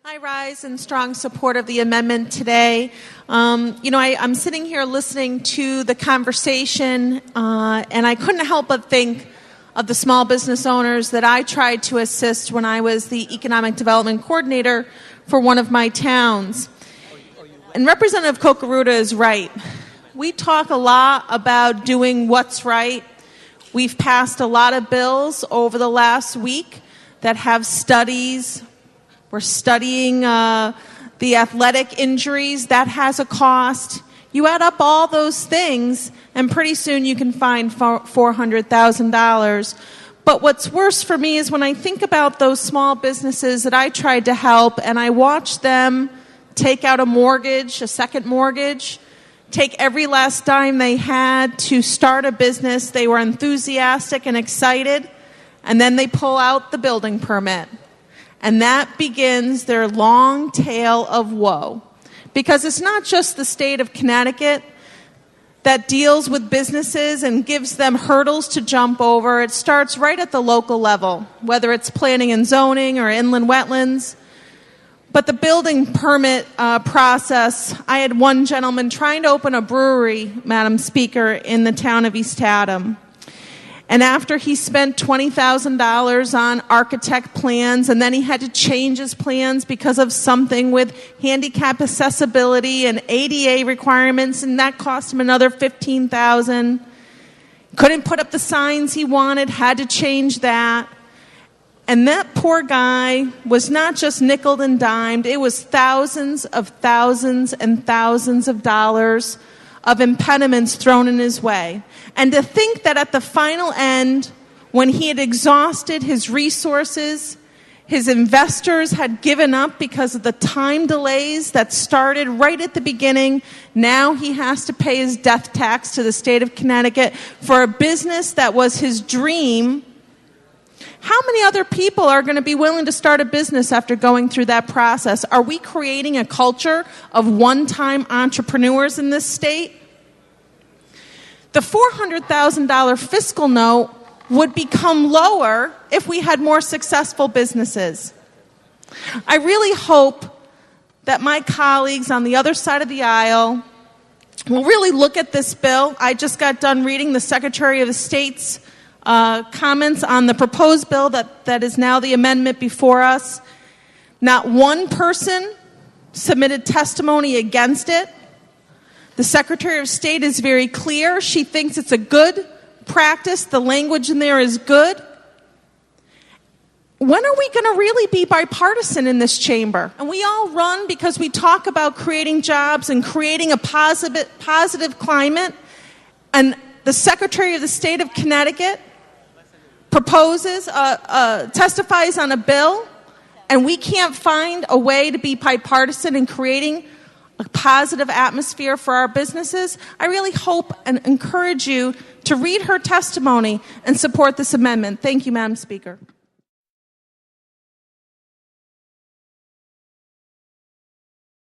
I rise in strong support of the amendment today. I'm sitting here listening to the conversation, and I couldn't help but think of the small business owners that I tried to assist when I was the economic development coordinator for one of my towns. And Representative Kokaruta is right. We talk a lot about doing what's right. We've passed a lot of bills over the last week that have studies. We're studying the athletic injuries. That has a cost. You add up all those things, and pretty soon you can find $400,000. But what's worse for me is when I think about those small businesses that I tried to help, and I watch them take out a mortgage, a second mortgage, take every last dime they had to start a business. They were enthusiastic and excited, and then they pull out the building permit. And that begins their long tale of woe. Because it's not just the state of Connecticut that deals with businesses and gives them hurdles to jump over. It starts right at the local level, whether it's planning and zoning or inland wetlands. But the building permit process, I had one gentleman trying to open a brewery, Madam Speaker, in the town of East Haddam. And after he spent $20,000 on architect plans, and then he had to change his plans because of something with handicap accessibility and ADA requirements, and that cost him another $15,000. Couldn't put up the signs he wanted, had to change that. And that poor guy was not just nickeled and dimed, it was thousands and thousands of dollars of impediments thrown in his way. And to think that at the final end, when he had exhausted his resources, his investors had given up because of the time delays that started right at the beginning, now he has to pay his death tax to the state of Connecticut for a business that was his dream. How many other people are going to be willing to start a business after going through that process? Are we creating a culture of one-time entrepreneurs in this state? The $400,000 fiscal note would become lower if we had more successful businesses. I really hope that my colleagues on the other side of the aisle will really look at this bill. I just got done reading the Secretary of State's comments on the proposed bill that is now the amendment before us. Not one person submitted testimony against it. The Secretary of State is very clear. She thinks it's a good practice. The language in there is good. When are we going to really be bipartisan in this chamber? And we all run because we talk about creating jobs and creating a positive climate. And the Secretary of the State of Connecticut testifies on a bill, and we can't find a way to be bipartisan in creating a positive atmosphere for our businesses. I really hope and encourage you to read her testimony and support this amendment. Thank you, Madam Speaker.